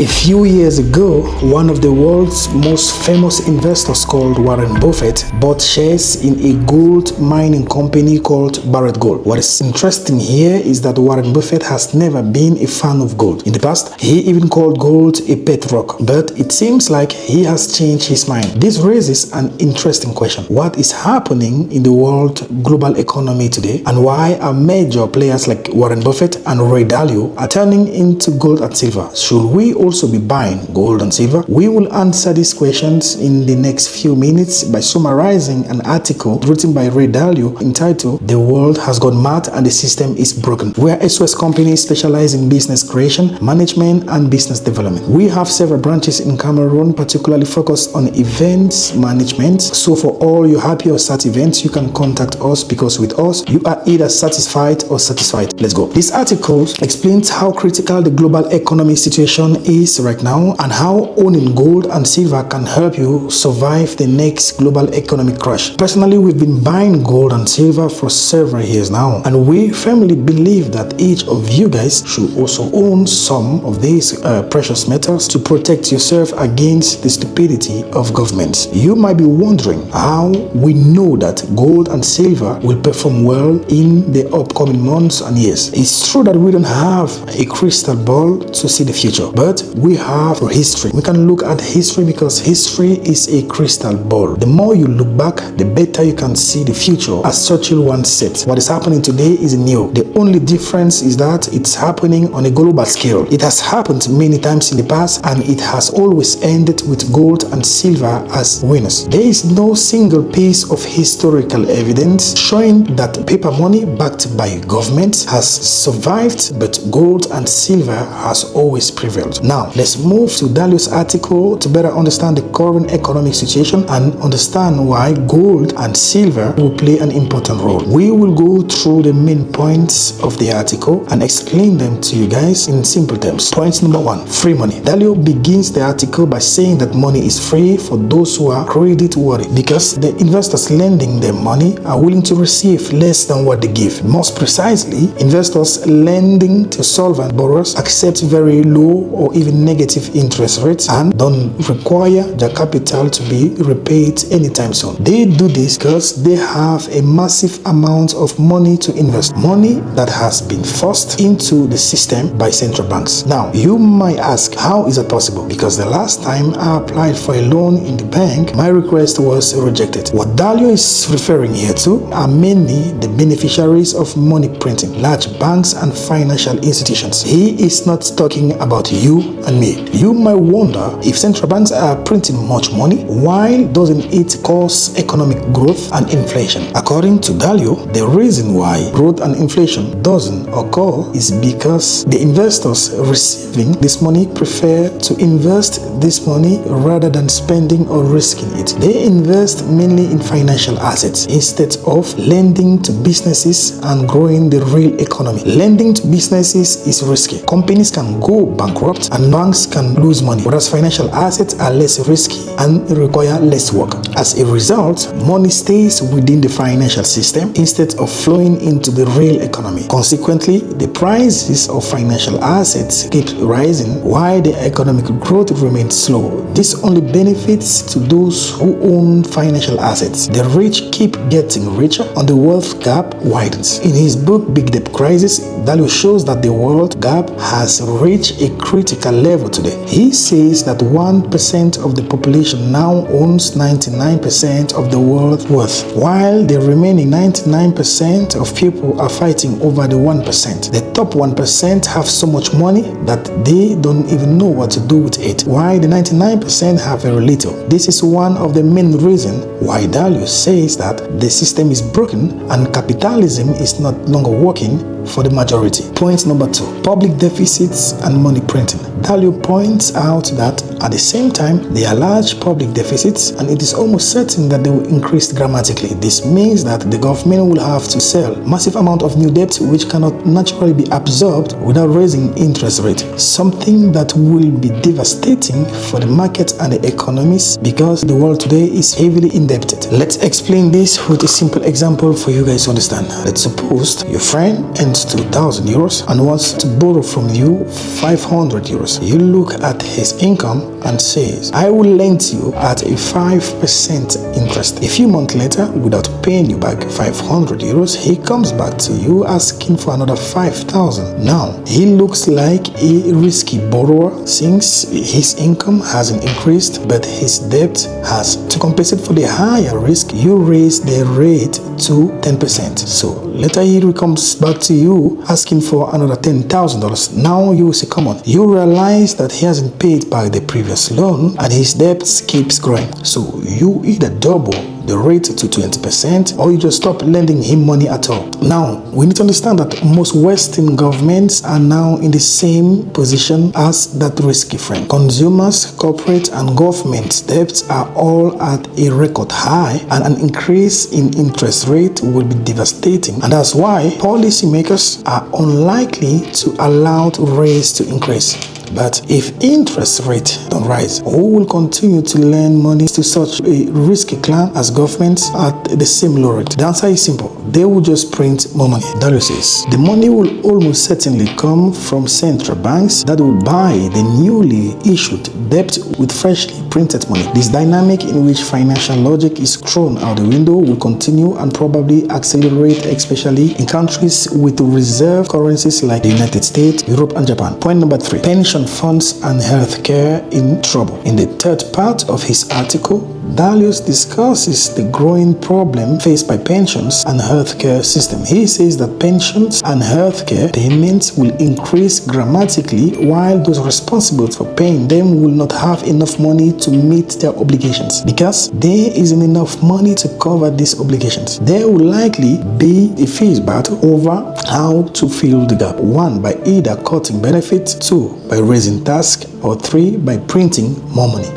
A few years ago, one of the world's most famous investors called Warren Buffett bought shares in a gold mining company called Barrick Gold. What is interesting here is that Warren Buffett has never been a fan of gold. In the past, he even called gold a pet rock, but it seems like he has changed his mind. This raises an interesting question. What is happening in the world global economy today, and why are major players like Warren Buffett and Ray Dalio are turning into gold and silver? Should we also be buying gold and silver? We will answer these questions in the next few minutes by summarizing an article written by Ray Dalio entitled "The World Has Gone Mad and the System is Broken." We are a Swiss company specializing in business creation, management, and business development. We have several branches in Cameroon, particularly focused on events management. So for all your happy or sad events, you can contact us, because with us, you are either satisfied or satisfied. Let's go. This article explains how critical the global economic situation is right now and how owning gold and silver can help you survive the next global economic crash. Personally, we've been buying gold and silver for several years now, and we firmly believe that each of you guys should also own some of these precious metals to protect yourself against the stupidity of governments. You might be wondering how we know that gold and silver will perform well in the upcoming months and years. It's true that we don't have a crystal ball to see the future, but we have history. We can look at history because history is a crystal ball. The more you look back, the better you can see the future. As Churchill once said, what is happening today is new. The only difference is that it's happening on a global scale. It has happened many times in the past, and it has always ended with gold and silver as winners. There is no single piece of historical evidence showing that paper money backed by government has survived, but gold and silver has always prevailed. Now, let's move to Dalio's article to better understand the current economic situation and understand why gold and silver will play an important role. We will go through the main points of the article and explain them to you guys in simple terms. Point number 1, free money. Dalio begins the article by saying that money is free for those who are credit worthy, because the investors lending them money are willing to receive less than what they give. Most precisely, investors lending to solvent borrowers accept very low or even negative interest rates and don't require their capital to be repaid anytime soon. They do this because they have a massive amount of money to invest, money that has been forced into the system by central banks. Now, you might ask, how is that possible? Because the last time I applied for a loan in the bank, my request was rejected. What Dalio is referring here to are mainly the beneficiaries of money printing, large banks and financial institutions. He is not talking about you and me. You might wonder, if central banks are printing much money, why doesn't it cause economic growth and inflation? According to Dalio, the reason why growth and inflation doesn't occur is because the investors receiving this money prefer to invest this money rather than spending or risking it. They invest mainly in financial assets instead of lending to businesses and growing the real economy. Lending to businesses is risky. Companies can go bankrupt and banks can lose money, whereas financial assets are less risky and require less work. As a result, money stays within the financial system instead of flowing into the real economy. Consequently, the prices of financial assets keep rising while the economic growth remains slow. This only benefits to those who own financial assets. The rich keep getting richer and the wealth gap widens. In his book Big Debt Crisis, Dalio shows that the wealth gap has reached a critical level today. He says that 1% of the population now owns 99% of the world's worth, while the remaining 99% of people are fighting over the 1%. The top 1% have so much money that they don't even know what to do with it, while the 99% have very little. This is one of the main reasons why Dalio says that the system is broken and capitalism is not longer working for the majority. Point number 2, public deficits and money printing. Dalio points out that At the same time, there are large public deficits, and it is almost certain that they will increase dramatically. This means that the government will have to sell massive amount of new debt which cannot naturally be absorbed without raising interest rate, something that will be devastating for the market and the economies because the world today is heavily indebted. Let's explain this with a simple example for you guys to understand. Let's suppose your friend earns 2,000 euros and wants to borrow from you 500 euros. You look at his income and says, I will lend you at a 5% interest. A few months later, without paying you back 500 euros, he comes back to you asking for another 5,000. Now, he looks like a risky borrower since his income hasn't increased, but his debt has. To compensate for the higher risk, you raise the rate to 10%. So later he comes back to you asking for another $10,000. Now you will say, come on. You realize that he hasn't paid back the previous loan and his debt keeps growing. So you either double the rate to 20% or you just stop lending him money at all. Now, we need to understand that most Western governments are now in the same position as that risky friend. Consumers, corporate and government debts are all at a record high, and an increase in interest rate will be devastating. And that's why policymakers are unlikely to allow rates to increase. But if interest rate don't rise, who will continue to lend money to such a risky clan as governments at the same low rate? The answer is simple. They will just print more money. Dario says, the money will almost certainly come from central banks that will buy the newly issued debt with freshly printed money. This dynamic in which financial logic is thrown out the window will continue and probably accelerate, especially in countries with reserve currencies like the United States, Europe and Japan. Point number 3. Pension funds and healthcare in trouble. In the third part of his article, Dalius discusses the growing problem faced by pensions and healthcare system. He says that pensions and healthcare payments will increase dramatically while those responsible for paying them will not have enough money to meet their obligations. Because there isn't enough money to cover these obligations, there will likely be a fierce battle over how to fill the gap. 1. By either cutting benefits, 2. by raising tasks, or 3. by printing more money.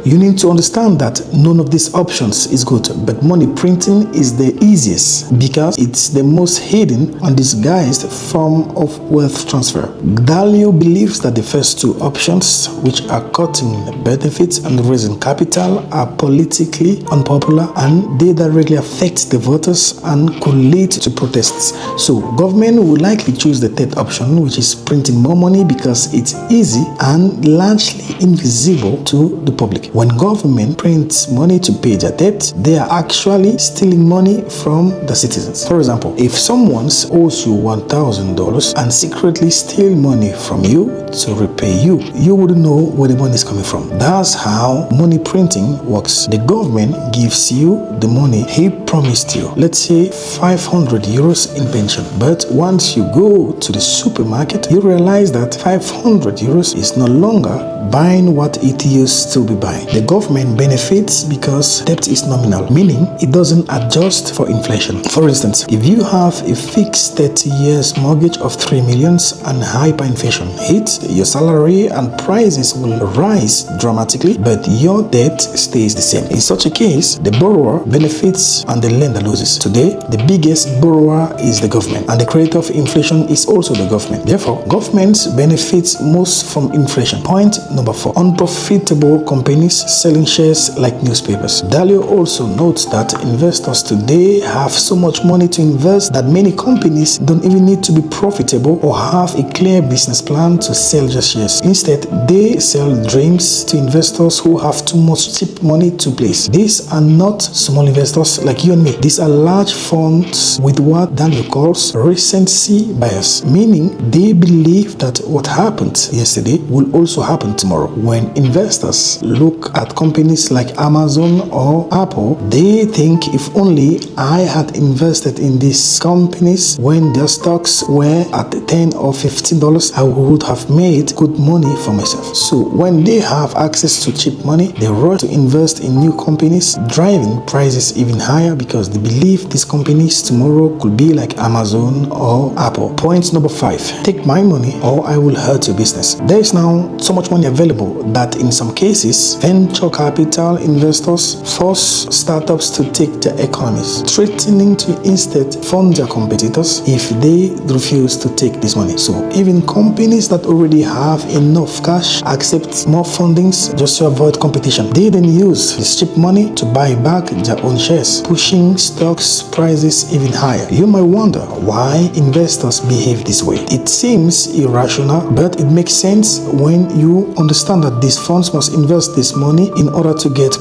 You need to understand that none of these options is good, but money printing is the easiest because it's the most hidden and disguised form of wealth transfer. Dalio believes that the first two options, which are cutting benefits and raising capital, are politically unpopular and they directly affect the voters and could lead to protests. So government will likely choose the third option, which is printing more money because it's easy and largely invisible to the public. When government prints money to pay their debt, they are actually stealing money from the citizens. For example, if someone owes you $1,000 and secretly steal money from you to repay you, you wouldn't know where the money is coming from. That's how money printing works. The government gives you the money he promised you. Let's say 500 euros in pension. But once you go to the supermarket, you realize that 500 euros is no longer buying what it used to be buying. The government benefits because debt is nominal, meaning it doesn't adjust for inflation. For instance, if you have a fixed 30 years mortgage of 3 million and hyperinflation hits, your salary and prices will rise dramatically, but your debt stays the same. In such a case, the borrower benefits and the lender loses. Today, the biggest borrower is the government, and the creator of inflation is also the government. Therefore, governments benefits most from inflation. Point number 4. Unprofitable companies selling shares like newspapers. Dalio also notes that investors today have so much money to invest that many companies don't even need to be profitable or have a clear business plan to sell just shares. Instead, they sell dreams to investors who have too much cheap money to place. These are not small investors like you and me. These are large funds with what Dalio calls recency bias, meaning they believe that what happened yesterday will also happen tomorrow. When investors look at companies like Amazon or Apple, they think if only I had invested in these companies when their stocks were at $10 or $15, I would have made good money for myself. So when they have access to cheap money, they rush to invest in new companies, driving prices even higher because they believe these companies tomorrow could be like Amazon or Apple. Point number 5. Take my money or I will hurt your business. There is now so much money available available that in some cases, venture capital investors force startups to take their economies, threatening to instead fund their competitors if they refuse to take this money. So even companies that already have enough cash accept more fundings just to avoid competition. They then use this cheap money to buy back their own shares, pushing stocks prices even higher. You might wonder why investors behave this way. It seems irrational, but it makes sense when you understand that these funds must invest this money in order to get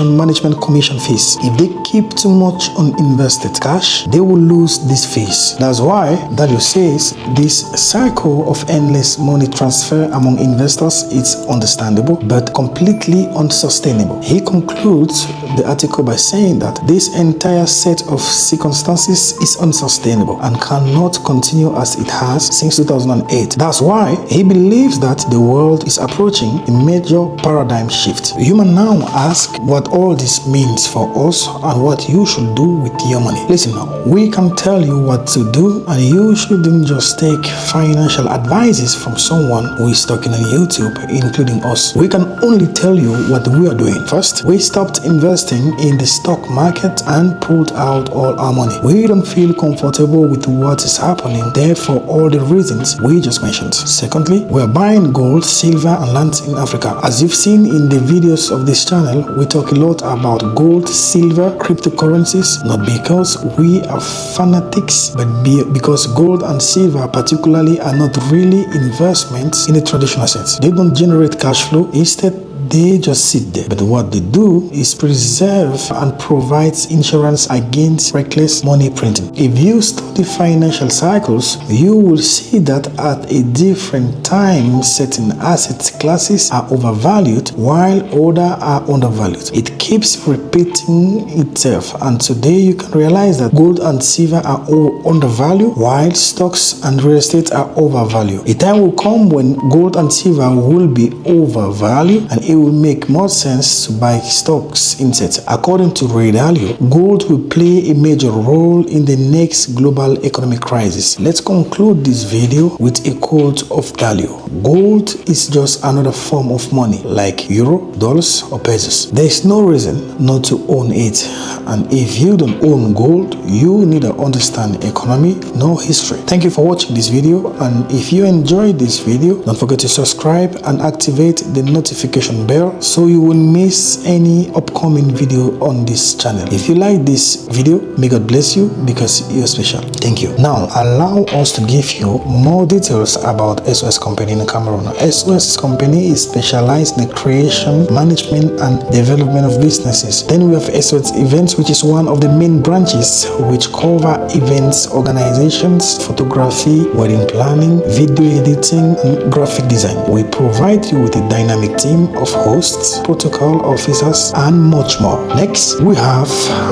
management commission fees. If they keep too much uninvested cash, they will lose these fees. That's why Dalio says this cycle of endless money transfer among investors is understandable but completely unsustainable. He concludes the article by saying that this entire set of circumstances is unsustainable and cannot continue as it has since 2008. That's why he believes that the world is approaching a major paradigm shift. You may now ask what all this means for us and what you should do with your money. Listen now, we can tell you what to do and you shouldn't just take financial advices from someone who is talking on YouTube, including us. We can only tell you what we are doing. First, we stopped investing in the stock market and pulled out all our money. We don't feel comfortable with what is happening there for all the reasons we just mentioned. Secondly, we are buying gold, silver and land in Africa. As you've seen in the videos of this channel, we talk a lot about gold, silver, cryptocurrencies, not because we are fanatics, but because gold and silver particularly are not really investments in a traditional sense. They don't generate cash flow. Instead, they just sit there. But what they do is preserve and provide insurance against reckless money printing. If you study financial cycles, you will see that at a different time, certain asset classes are overvalued while others are undervalued. It keeps repeating itself, and today you can realize that gold and silver are undervalued while stocks and real estate are overvalued. A time will come when gold and silver will be overvalued and it will make more sense to buy stocks instead. According to Ray Dalio, gold will play a major role in the next global economic crisis. Let's conclude this video with a quote of Dalio. Gold is just another form of money like euro, dollars or pesos. There is no reason not to own it, and if you don't own gold, you neither understand economy nor history. Thank you for watching this video, and if you enjoyed this video, don't forget to subscribe and activate the notification bell so you won't miss any upcoming video on this channel. If you like this video, may God bless you because you're special. Thank you. Now allow us to give you more details about SOS Company in Cameroon. SOS Company is specialized in the creation, management and development of businesses. Then we have SOS Events, which is one of the main branches which cover events, organizations, photography, wedding planning, video editing and graphic design. We provide you with a dynamic team of hosts, protocol officers and much more. Next, we have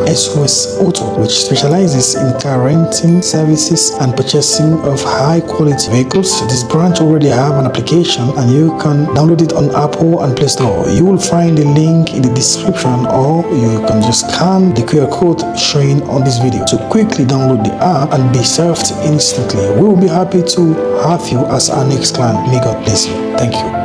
SOS Auto, which specializes in car renting services and purchasing of high quality vehicles. This branch already have an application and you can download it on Apple and Play Store. You will find the link in the description, or you can just scan the QR code showing on this video to quickly download the app and be served instantly. We will be happy to have you as our next client. May God bless you. Thank you.